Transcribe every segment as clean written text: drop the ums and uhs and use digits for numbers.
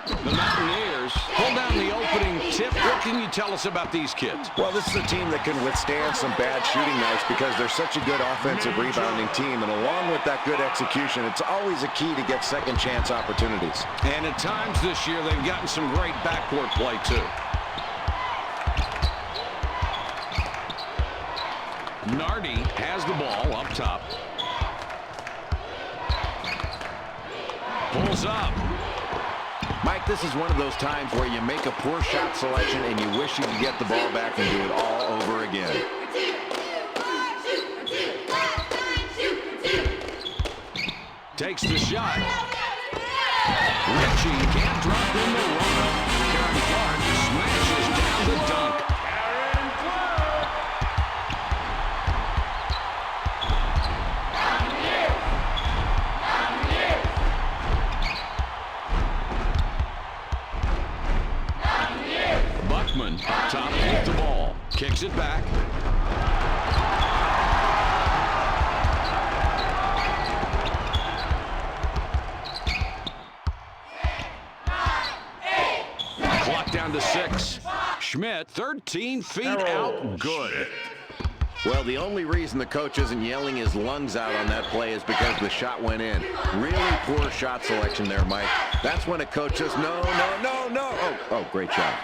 The Mountaineers pull down the opening tip. What can you tell us about these kids? Well, this is a team that can withstand some bad shooting nights because they're such a good offensive rebounding team. And along with that good execution, it's always a key to get second chance opportunities. And at times this year, they've gotten some great backcourt play, too. Nardi has the ball up top. Pulls up. Mike, this is one of those times where you make a poor shot selection and you wish you could get the ball back and do it all over again. Takes the shot. Ritchie can't drop in the run. Karen Clark smashes down the dunk. Up top with the ball. Kicks it back. Clock down to 6. Schmidt, 13 feet out. Good. Well, the only reason the coach isn't yelling his lungs out on that play is because the shot went in. Really poor shot selection there, Mike. That's when a coach says, no, no, no, no. Oh, great shot.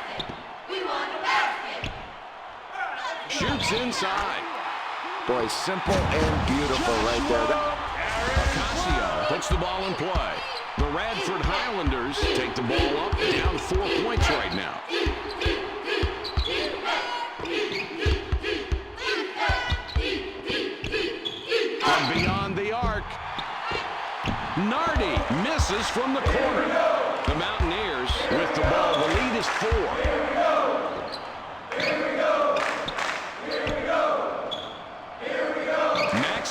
Shoots inside. Boy, simple and beautiful right there. Ocasio puts the ball in play. The Radford Highlanders take the ball up, down 4 points right now. From beyond the arc, Nardi misses from the corner. The Mountaineers with the ball. The lead is 4.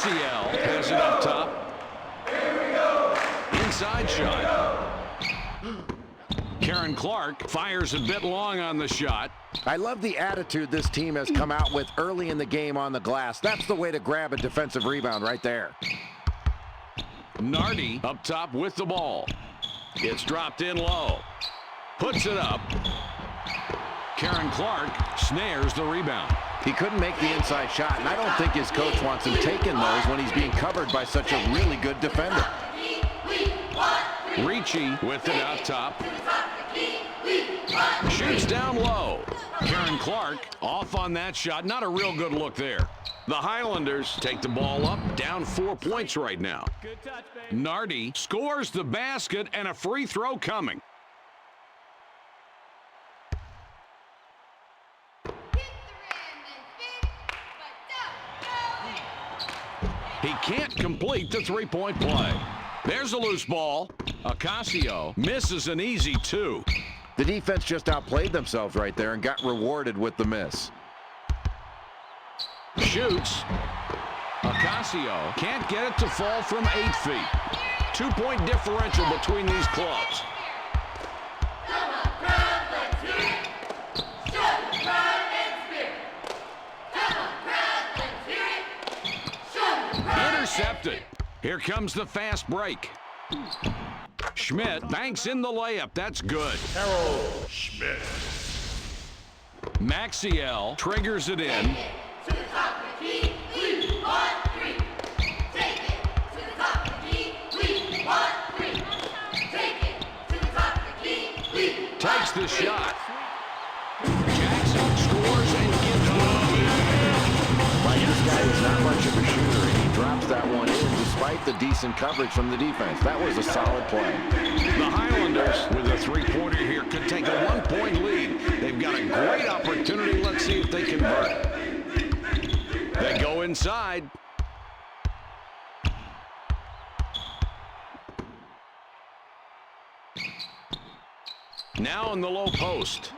Has it up top. Inside shot. Karen Clark fires a bit long on the shot. I love the attitude this team has come out with early in the game on the glass. That's the way to grab a defensive rebound right there. Nardi up top with the ball. It's dropped in low. Puts it up. Karen Clark snares the rebound. He couldn't make the inside shot, and I don't think his coach wants him taking those when he's being covered by such a really good defender. Ricci with it out top. Shoots down low. Karen Clark off on that shot. Not a real good look there. The Highlanders take the ball up, down 4 points right now. Nardi scores the basket and a free throw coming. He can't complete the three-point play. There's a loose ball. Ocasio misses an easy 2. The defense just outplayed themselves right there and got rewarded with the miss. Shoots. Ocasio can't get it to fall from 8 feet. 2-point differential between these clubs. Intercepted. Here comes the fast break. Schmidt banks in the layup. That's good. Harold Schmidt. Maxiell triggers it in. To the top of the key, we want 3. Take it to the top of the key, we want 3. Take it to the top of the key, we want 3. Takes the shot. Jackson scores and gives one. Like, this guy is not much of a shooter, and he drops that one in despite the decent coverage from the defense. That was a solid play. The Highlanders, with a three-pointer here, could take a 1-point lead. They've got a great opportunity. Let's see if they convert. They go inside. Now in the low post.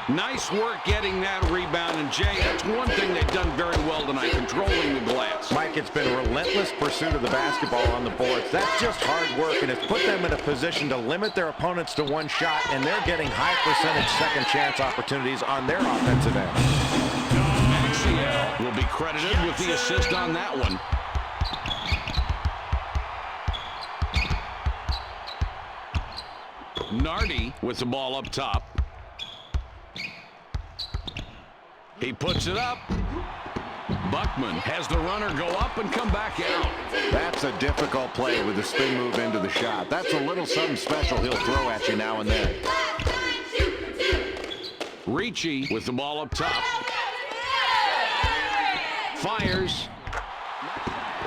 Nice work getting that rebound. And, Jay, that's one thing they've done very well tonight, controlling the glass. Mike, it's been a relentless pursuit of the basketball on the boards. That's just hard work, and it's put them in a position to limit their opponents to one shot, and they're getting high-percentage second-chance opportunities on their offensive end. Maxiell will be credited with the assist on that one. Nardi with the ball up top. He puts it up. Buckman has the runner go up and come back out. That's a difficult play with the spin move into the shot. That's a little something special he'll throw at you now and then. Ricci with the ball up top. Fires.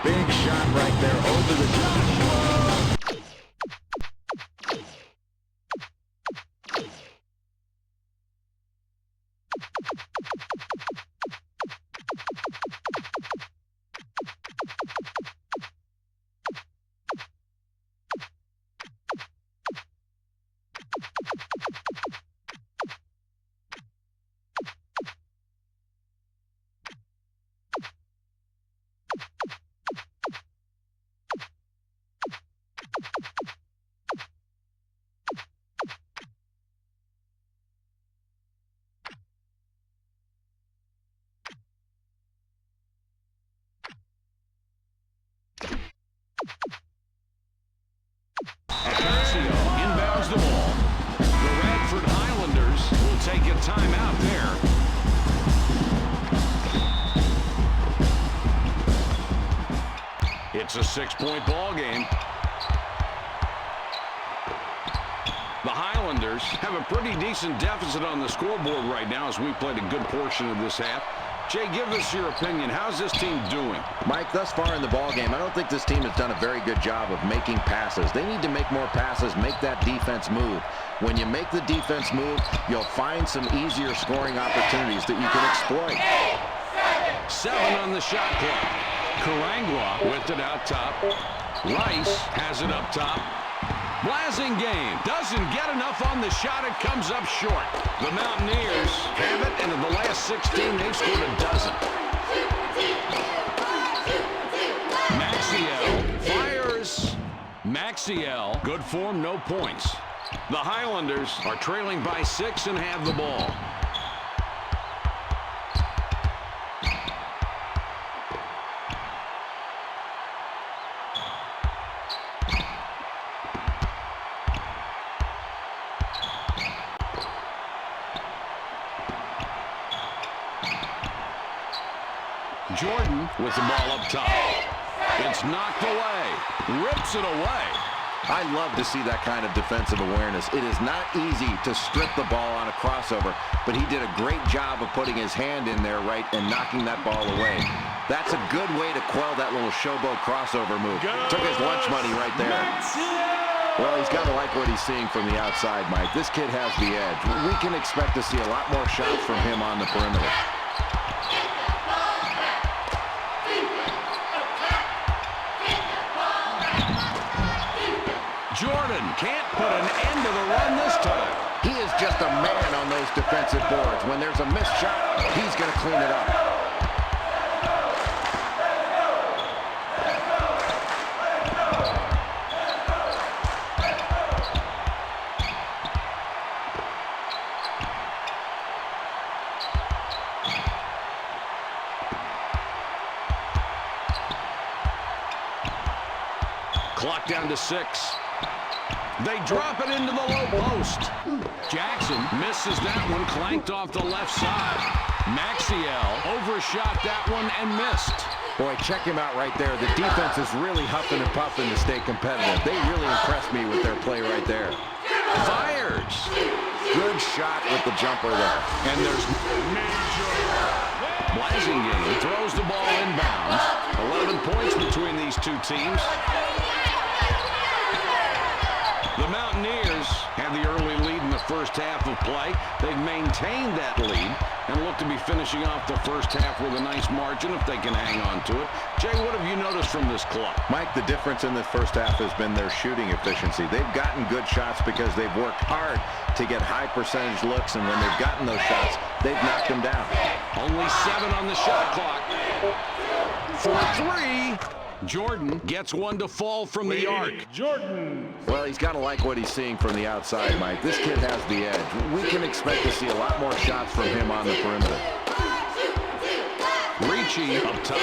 Big shot right there over the top. Inbounds the ball. The Radford Highlanders will take a timeout there. It's a 6-point ball game. The Highlanders have a pretty decent deficit on the scoreboard right now as we played a good portion of this half. Jay, give us your opinion. How's this team doing? Mike, thus far in the ballgame, I don't think this team has done a very good job of making passes. They need to make more passes, make that defense move. When you make the defense move, you'll find some easier scoring opportunities that you can exploit. 7 on the shot clock. Karangwa with it out top. Rice has it up top. Blasingame doesn't get enough on the shot. It comes up short. The Mountaineers have it, and in the last 16, they've scored a dozen. Maxiell fires. Maxiell, good form, no points. The Highlanders are trailing by 6 and have the ball. Jordan with the ball up top. It's knocked away. Rips it away. I love to see that kind of defensive awareness. It is not easy to strip the ball on a crossover, but he did a great job of putting his hand in there, right, and knocking that ball away. That's a good way to quell that little showboat crossover move. Took his lunch money right there. Well, he's got to like what he's seeing from the outside, Mike. This kid has the edge. We can expect to see a lot more shots from him on the perimeter. Jordan can't put an end to the run this time. He is just a man on those defensive boards. When there's a missed shot, he's going to clean it up. Clock down to 6. They drop it into the low post. Jackson misses that one, clanked off the left side. Maxiell overshot that one and missed. Boy, check him out right there. The defense is really huffing and puffing to stay competitive. They really impressed me with their play right there. Fires. Good shot with the jumper there. And there's Blasingame throws the ball inbounds. 11 points between these two teams. The Mountaineers have the early lead in the first half of play. They've maintained that lead and look to be finishing off the first half with a nice margin if they can hang on to it. Jay, what have you noticed from this club? Mike, the difference in the first half has been their shooting efficiency. They've gotten good shots because they've worked hard to get high percentage looks, and when they've gotten those shots, they've knocked them down. Only 7 on the shot clock. For 3. Jordan gets one to fall from the arc. Jordan. Well, he's got to like what he's seeing from the outside, Mike. This kid has the edge. We can expect to see a lot more shots from him on the perimeter. Ricci up top.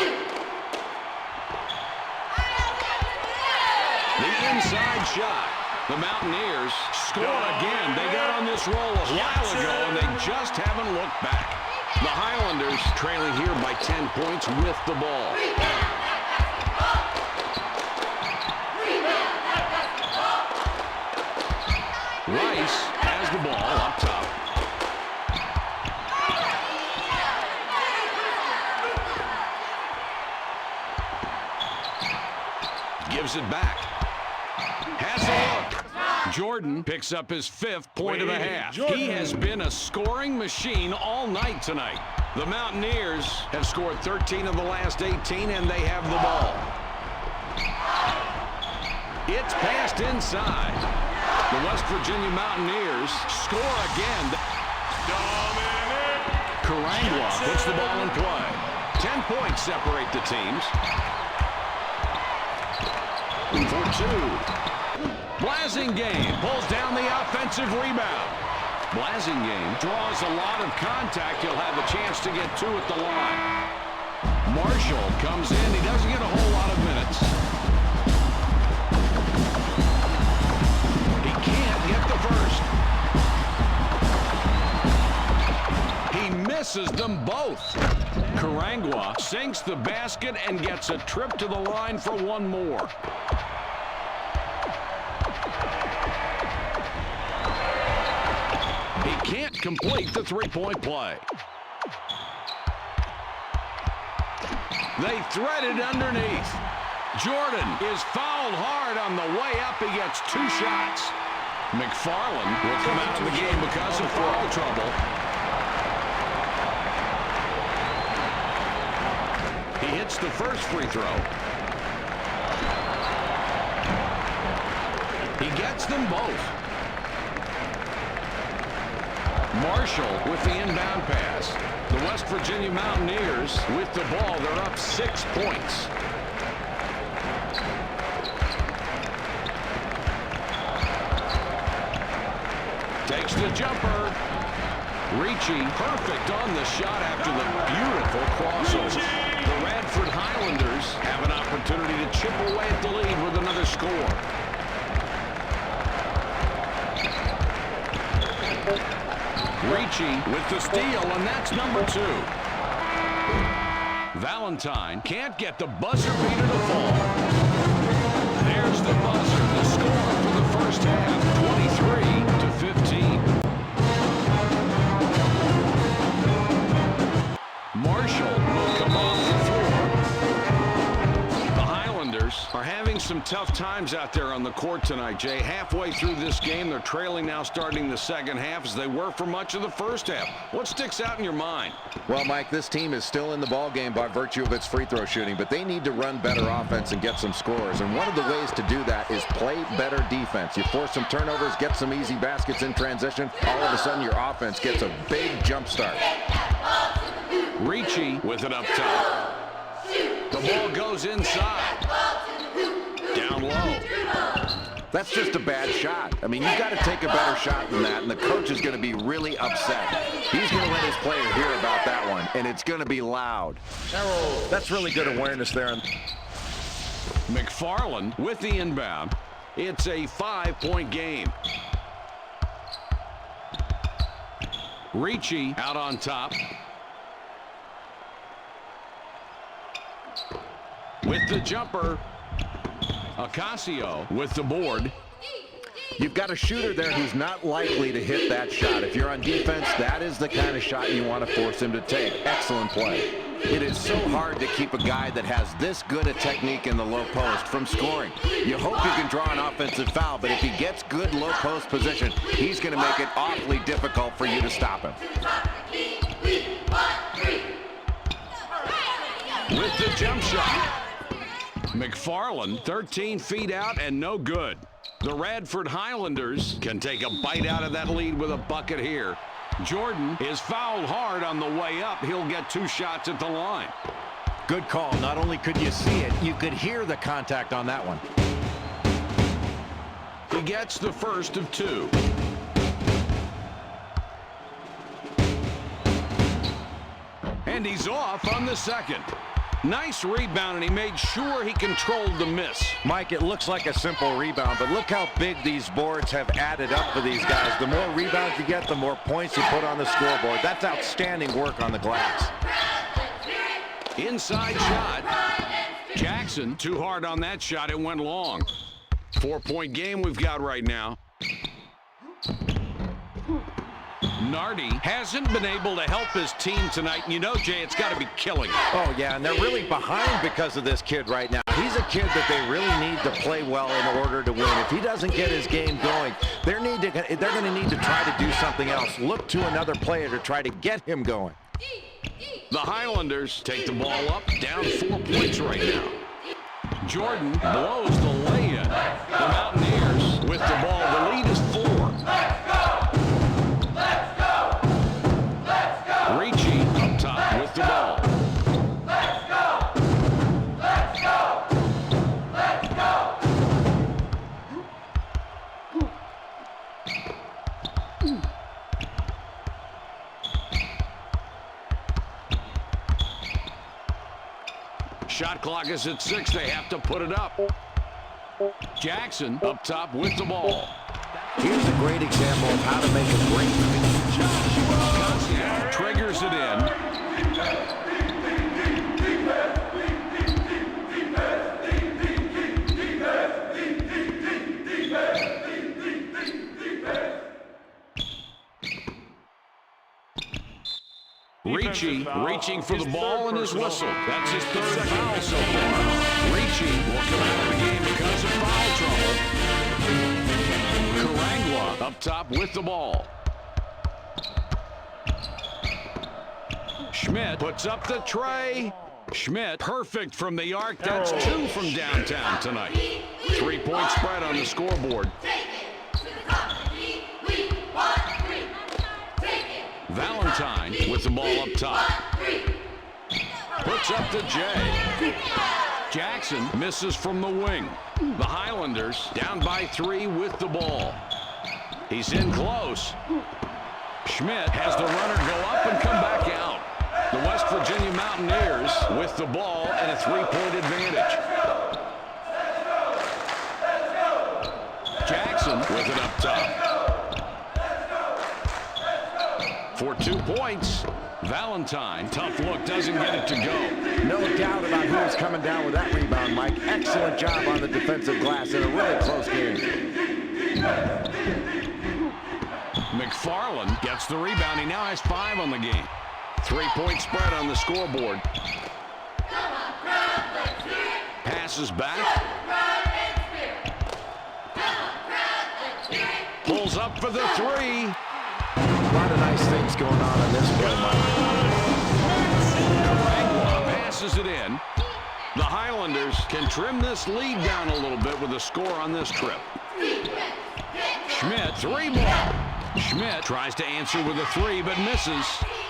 The inside shot. The Mountaineers score again. They got on this roll a while ago, and they just haven't looked back. The Highlanders trailing here by 10 points with the ball. Rice has the ball up top. Gives it back. Has a look. Jordan picks up his 5th point of the half. He has been a scoring machine all night tonight. The Mountaineers have scored 13 of the last 18, and they have the ball. It's passed inside. The West Virginia Mountaineers score again. Karangwa puts the ball in play. 10 points separate the teams. For 2. Blasingame pulls down the offensive rebound. Blasingame draws a lot of contact. He'll have a chance to get 2 at the line. Marshall comes in. He doesn't get a whole lot of minutes. He can't get the first. He misses them both. Karangwa sinks the basket and gets a trip to the line for 1 more. He can't complete the 3-point play. They thread it underneath. Jordan is fouled hard on the way up. He gets 2 shots. McFarland will come out of the game because of foul trouble. He hits the first free throw. He gets them both. Marshall with the inbound pass. The West Virginia Mountaineers with the ball. They're up 6 points. Takes the jumper. Ricci perfect on the shot after the beautiful crossover. The Radford Highlanders have an opportunity to chip away at the lead with another score. Ricci with the steal, and that's number 2. Valentine can't get the buzzer beater to fall. There's the buzzer. The score for the first half, 23-15. Marshall will come off the floor. The Highlanders are having some tough times out there on the court tonight, Jay. Halfway through this game, they're trailing now starting the second half as they were for much of the first half. What sticks out in your mind? Well, Mike, this team is still in the ball game by virtue of its free throw shooting, but they need to run better offense and get some scores. And one of the ways to do that is play better defense. You force some turnovers, get some easy baskets in transition, all of a sudden your offense gets a big jump start. Ricci with it up top. The ball goes inside. Down low. That's just a bad shot. I mean, you've got to take a better shot than that, and the coach is going to be really upset. He's going to let his player hear about that one, and it's going to be loud. That's really good awareness there. McFarland with the inbound. It's a 5-point game. Ricci out on top. With the jumper. Ocasio with the board. You've got a shooter there who's not likely to hit that shot. If you're on defense, that is the kind of shot you want to force him to take. Excellent play. It is so hard to keep a guy that has this good a technique in the low post from scoring. You hope you can draw an offensive foul, but if he gets good low post position, he's going to make it awfully difficult for you to stop him. With the jump shot. McFarland 13 feet out and no good. The Radford Highlanders can take a bite out of that lead with a bucket here. Jordan is fouled hard on the way up. He'll get 2 shots at the line. Good call. Not only could you see it, you could hear the contact on that one. He gets the first of 2. And he's off on the second. Nice rebound, and he made sure he controlled the miss. Mike, it looks like a simple rebound, but look how big these boards have added up for these guys. The more rebounds you get, the more points you put on the scoreboard. That's outstanding work on the glass. Inside shot. Jackson, too hard on that shot. It went long. 4-point game we've got right now. Nardi hasn't been able to help his team tonight. And you know, Jay, it's got to be killing him. Oh, yeah, and they're really behind because of this kid right now. He's a kid that they really need to play well in order to win. If he doesn't get his game going, they're going to need to try to do something else. Look to another player to try to get him going. The Highlanders take the ball up, down 4 points right now. Jordan blows the lay-in. The Mountaineers with the ball. The lead is 4. Ricci up top with the ball. Shot clock is at 6. They have to put it up. Jackson up top with the ball. Here's a great example of how to make a great Kasiak triggers it in. Ricci reaching for the ball and his whistle. That's his third foul so far. Ricci will come out of the game because of foul trouble. Karangwa up top with the ball. Schmidt puts up the tray. Schmidt perfect from the arc. That's 2 from downtown tonight. 3-point spread on the scoreboard. Valentine with the ball up top. Puts up the J. Jackson misses from the wing. The Highlanders down by 3 with the ball. He's in close. Schmidt has the runner go up and come back out. The West Virginia Mountaineers with the ball and a 3-point advantage. Jackson with it up top. For 2 points, Valentine. Tough look, doesn't get it to go. No doubt about who's coming down with that rebound, Mike. Excellent job on the defensive glass in a really close game. McFarland gets the rebound. He now has 5 on the game. 3-point spread on the scoreboard. Passes back. Pulls up for the 3. A lot of nice things going on in this play, Mike. Karangwa passes it in. The Highlanders can trim this lead down a little bit with a score on this trip. Schmidt, 3-ball. Schmidt tries to answer with a 3, but misses.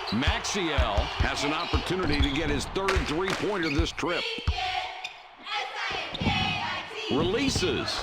Maxiell has an opportunity to get his 3rd 3-pointer this trip. Releases.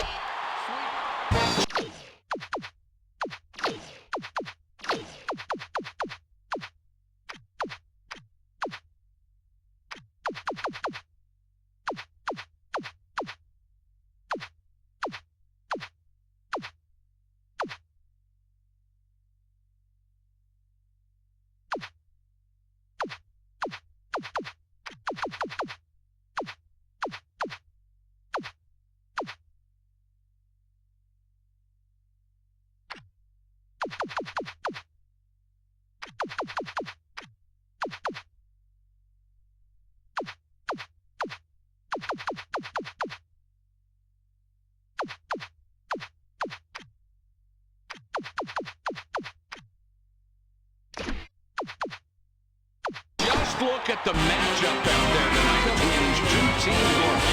Look at the matchup out there tonight between these 2 teams.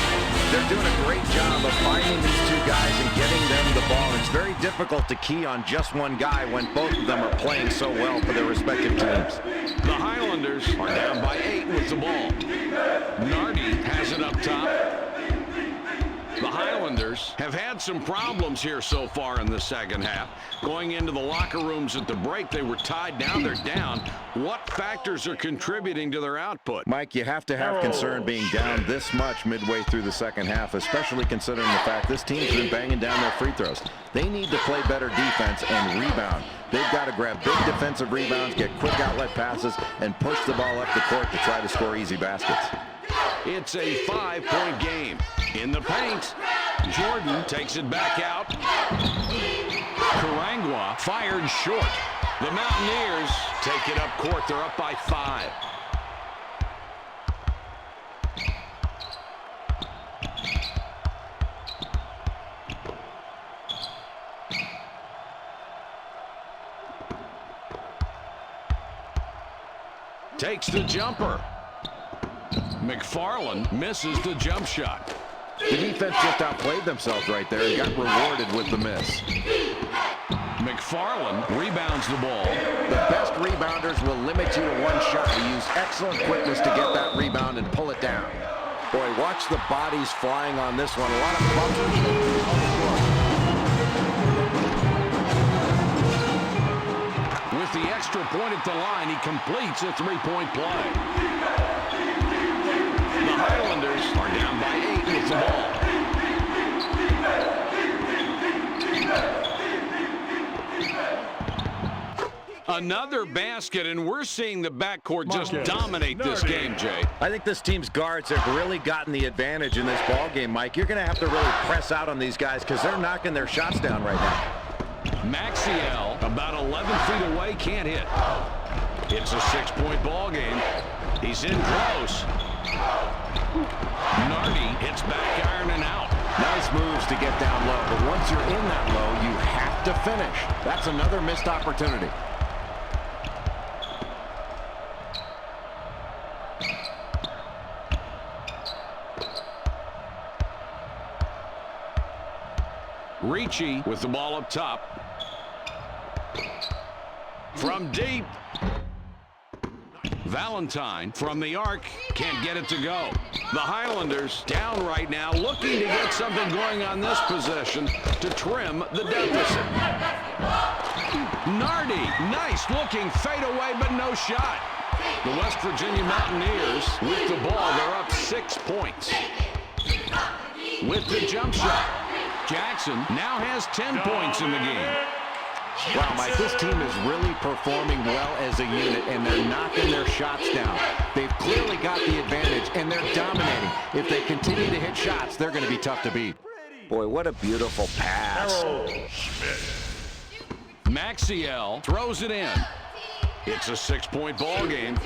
They're doing a great job of finding these 2 guys and getting them the ball. It's very difficult to key on just one guy when both of them are playing so well for their respective teams. The Highlanders are down by 8 with the ball. Nardi has it up top. The Highlanders have had some problems here so far in the second half. Going into the locker rooms at the break, they were tied. Now they're down. What factors are contributing to their output? Mike, you have to have concern being down this much midway through the second half, especially considering the fact this team's been banging down their free throws. They need to play better defense and rebound. They've got to grab big defensive rebounds, get quick outlet passes, and push the ball up the court to try to score easy baskets. It's a 5-point game. In the paint, Jordan takes it back out. Karangwa fired short. The Mountaineers take it up court. They're up by 5. Takes the jumper. McFarland misses the jump shot. The defense just outplayed themselves right there and got rewarded with the miss. McFarland rebounds the ball. The best rebounders will limit you to one shot. You use excellent quickness to get that rebound and pull it down. Boy, watch the bodies flying on this one. A lot of bumpers. With the extra point at the line, he completes a three-point play. The Highlanders are down by 8 with the ball. Another basket, and we're seeing the backcourt just dominate this game, Jay. I think this team's guards have really gotten the advantage in this ball game, Mike. You're going to have to really press out on these guys because they're knocking their shots down right now. Maxiell, about 11 feet away, can't hit. It's a 6-point ball game. He's in close. Nardi hits back iron and out. Nice moves to get down low, but once you're in that low, you have to finish. That's another missed opportunity. Ricci with the ball up top. From deep. Valentine from the arc can't get it to go. The Highlanders down right now, looking to get something going on this possession to trim the deficit. Nardi, nice looking fadeaway, but no shot. The West Virginia Mountaineers with the ball, they're up 6 points. With the jump shot, Jackson now has 10 points in the game. Wow, Mike, this team is really performing well as a unit, and they're knocking their shots down. They've clearly got the advantage, and they're dominating. If they continue to hit shots, they're going to be tough to beat. Boy, what a beautiful pass. Maxiell throws it in. It's a 6-point ball game.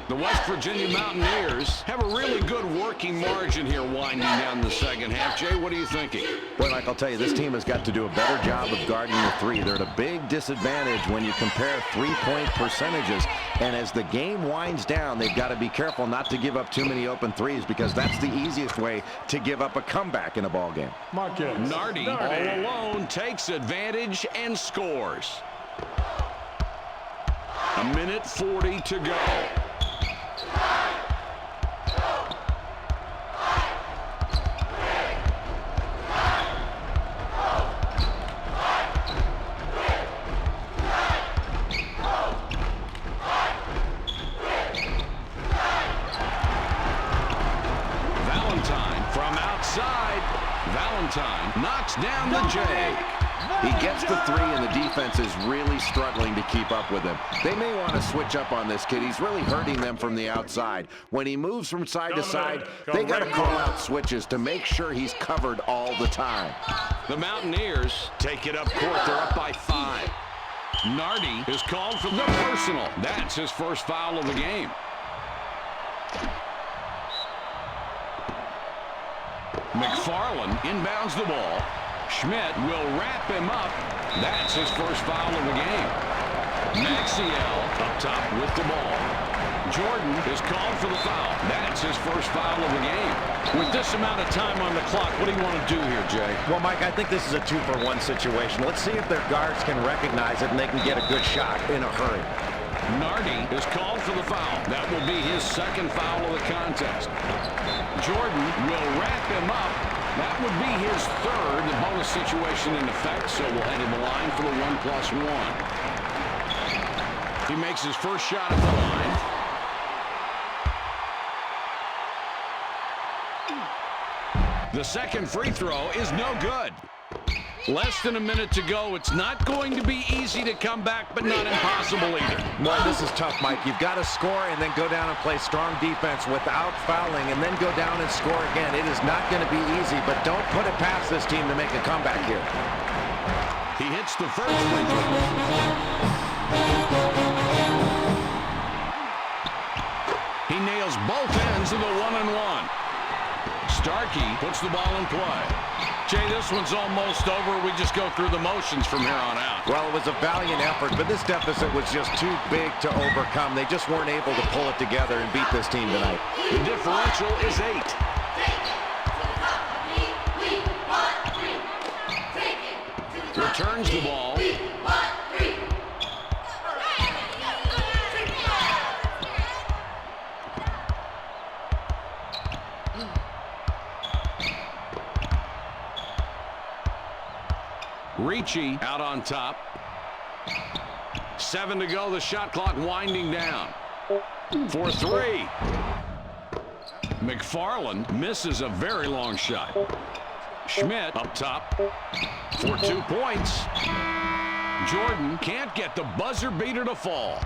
The West Virginia Mountaineers have a really good working margin here winding down the second half. Jay, what are you thinking? Well, Mike, I'll tell you, this team has got to do a better job of guarding the three. They're at a big disadvantage when you compare three-point percentages. And as the game winds down, they've got to be careful not to give up too many open threes because that's the easiest way to give up a comeback in a ball game. Nardi all alone takes advantage and scores. 1:40 to go. Valentine knocks down the J. He gets the three, and the defense is really struggling to keep up with him. They may want to switch up on this kid. He's really hurting them from the outside. When he moves from side to side, they got to call out switches to make sure he's covered all the time. The Mountaineers take it up court. They're up by 5. Nardi is called for the personal. That's his first foul of the game. McFarland inbounds the ball. Schmidt will wrap him up. That's his first foul of the game. Maxiell up top with the ball. Jordan is called for the foul. That's his first foul of the game. With this amount of time on the clock, what do you want to do here, Jay? Well, Mike, I think this is a 2-for-1 situation. Let's see if their guards can recognize it and they can get a good shot in a hurry. Nardi is called for the foul. That will be his second foul of the contest. Jordan will wrap him up. That would be his third. The bonus situation in effect, so we'll head to the line for the 1+1. He makes his first shot at the line. The second free throw is no good. Less than a minute to go. It's not going to be easy to come back, but not impossible either. Boy, this is tough, Mike. You've got to score and then go down and play strong defense without fouling and then go down and score again. It is not going to be easy, but don't put it past this team to make a comeback here. He hits the first free throw. He nails both ends of the 1-and-1. Starkey puts the ball in play. Jay, this one's almost over. We just go through the motions from here on out. Well, it was a valiant effort, but this deficit was just too big to overcome. They just weren't able to pull it together and beat this team tonight. The differential is 8. Returns the ball. Ricci out on top. 7 to go. The shot clock winding down. For 3. McFarland misses a very long shot. Schmidt up top for 2 points. Jordan can't get the buzzer beater to fall.